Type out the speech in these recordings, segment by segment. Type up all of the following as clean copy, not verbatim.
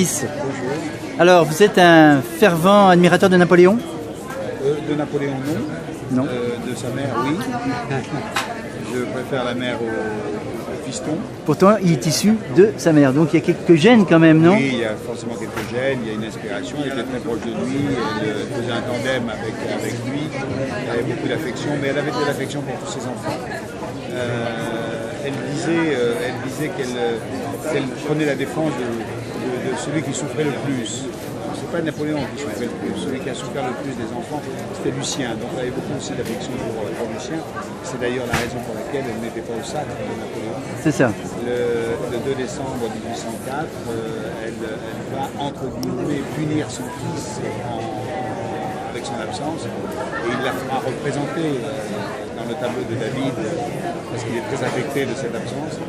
Bonjour. Alors, vous êtes un fervent admirateur de Napoléon? De Napoléon, non. Non. De sa mère, oui. Je préfère la mère au fiston. Pourtant, il est issu de sa mère, donc il y a quelques gènes quand même, non? Oui, il y a forcément quelques gènes, il y a une inspiration, elle était très proche de lui, elle faisait un tandem avec lui, elle avait beaucoup d'affection, mais elle avait de l'affection pour tous ses enfants. Elle disait qu'elle prenait la défense de celui qui souffrait le plus. C'est pas Napoléon qui souffrait le plus, celui qui a souffert le plus des enfants, c'était Lucien. Donc elle avait beaucoup aussi d'affection pour Lucien. C'est d'ailleurs la raison pour laquelle elle n'était pas au sacre de Napoléon. C'est ça. Le 2 décembre 1804, elle va entre guillemets punir son fils avec son absence et il la fera représenter dans le tableau de David parce qu'il est très affecté de cette absence.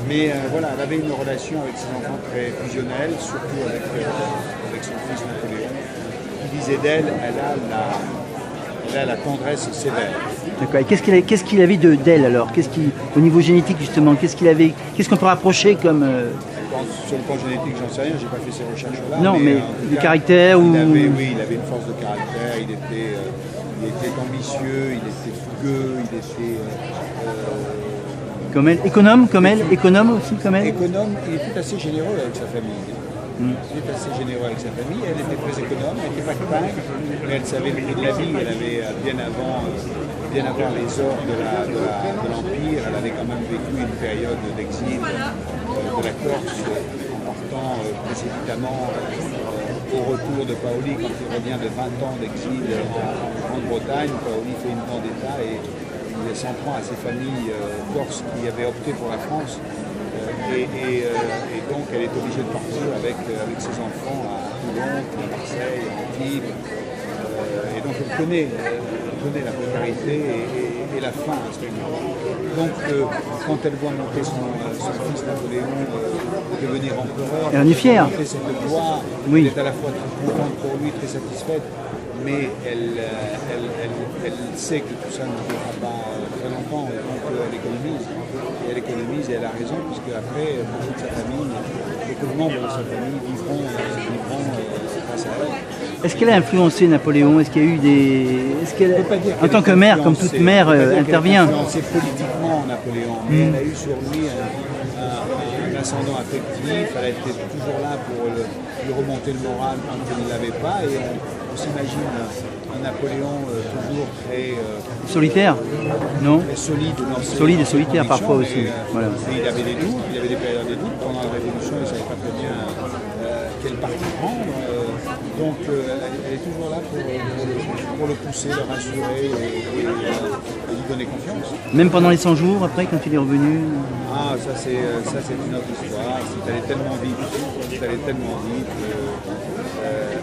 Mais voilà, elle avait une relation avec ses enfants très fusionnelle, surtout avec son fils Napoléon. Il disait d'elle, elle a la tendresse sévère. D'accord. Et qu'est-ce qu'il avait d'elle alors? Au niveau génétique justement, qu'est-ce qu'on peut rapprocher comme Sur le plan génétique, j'en sais rien, j'ai pas fait ces recherches-là. Non, mais du caractère ou... Oui, il avait une force de caractère, il était ambitieux, il était fougueux, il était... Comme elle, économe aussi comme elle. Économe, il était assez généreux avec sa famille. Il était assez généreux avec sa famille, elle était très économe, elle n'était pas peintre, mais elle savait le prix de la vie, elle avait bien avant les ors de l'Empire, elle avait quand même vécu une période d'exil de la Corse en partant précipitamment au retour de Paoli quand il revient de 20 ans d'exil en Grande-Bretagne. Paoli fait une vendetta et il s'en prend à ces familles corses qui avaient opté pour la France. Et donc elle est obligée de partir avec ses enfants à Toulon, à Marseille, à Antibes. Et donc elle connaît la précarité et la faim à ce moment-là. Donc quand elle voit monter son fils Napoléon devenir empereur, elle en est fière. Monter cette voie, oui. Elle est à la fois très contente pour lui, très satisfaite, mais elle sait que tout ça ne durera pas très longtemps, donc elle économise. Et elle économise et elle a raison, puisque après, beaucoup de sa famille, beaucoup de membres de sa famille vivront grâce à elle. Est-ce qu'elle a influencé Napoléon? Est-ce qu'il y a eu en tant que mère, comme toute mère, intervient? Elle a influencé politiquement Napoléon, mais elle a eu sur lui un ascendant affectif, elle a été toujours là pour lui remonter le moral quand il ne l'avait pas, et on s'imagine un Napoléon toujours très... solitaire, non? Très solide dans ses solide et solitaire parfois aussi. Voilà. Et il avait des doutes, il avait des périodes de doutes. Pendant la Révolution, il ne savait pas très bien quel parti prendre. Donc elle est toujours là pour le pousser, le rassurer et lui donner confiance. Même pendant les 100 jours, après, quand il est revenu? Ah, ça c'est une autre histoire. C'est allé tellement vite.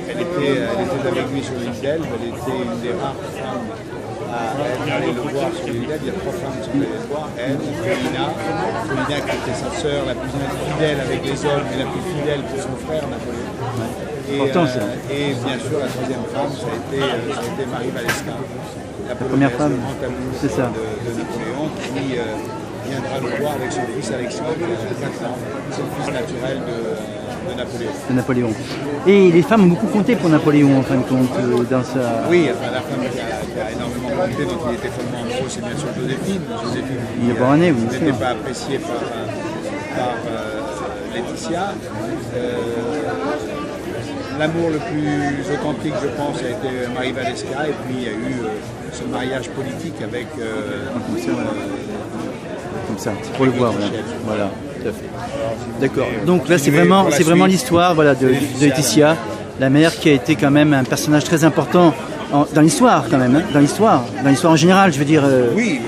Elle était avec lui sur l'île d'Elbe. Elle était une des rares femmes à aller le voir sur l'île d'Elbe. Il y a 3 femmes qui sont allées le voir. Elle, Paulina qui était sa sœur, la plus fidèle avec les hommes, mais la plus fidèle pour son frère Napoléon. Et bien sûr, la 3e femme, ça a été Marie Walewska, la première femme, c'est ça, de Napoléon, qui viendra le voir avec son fils Alexandre, qui a 4 ans. C'est le fils naturel de Napoléon. Et les femmes ont beaucoup compté pour Napoléon, en fin de compte, dans sa... Oui, enfin, la femme qui a énormément compté, donc il était follement amoureux, c'est bien sûr Joséphine. Il est borné, oui, n'était pas apprécié par Laetitia. L'amour le plus authentique, je pense, a été Marie Walewska, et puis il y a eu ce mariage politique avec... comme ça, c'est pour le voir, voilà. Tout à fait. D'accord. Donc là, c'est vraiment l'histoire, voilà, de Laetitia, la mère qui a été quand même un personnage très important dans l'histoire, quand même, hein, dans l'histoire en général, je veux dire. Oui,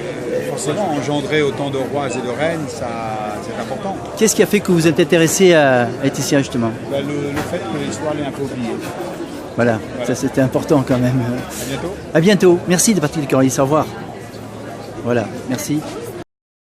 forcément, engendrer autant de rois et de reines, ça, c'est important. Qu'est-ce qui a fait que vous êtes intéressé à Laetitia, justement? Le fait que l'histoire l'ait un peu oubliée. Voilà, ça c'était important quand même. À bientôt. À bientôt. Merci de partir de Coralie. Au revoir. Voilà, merci.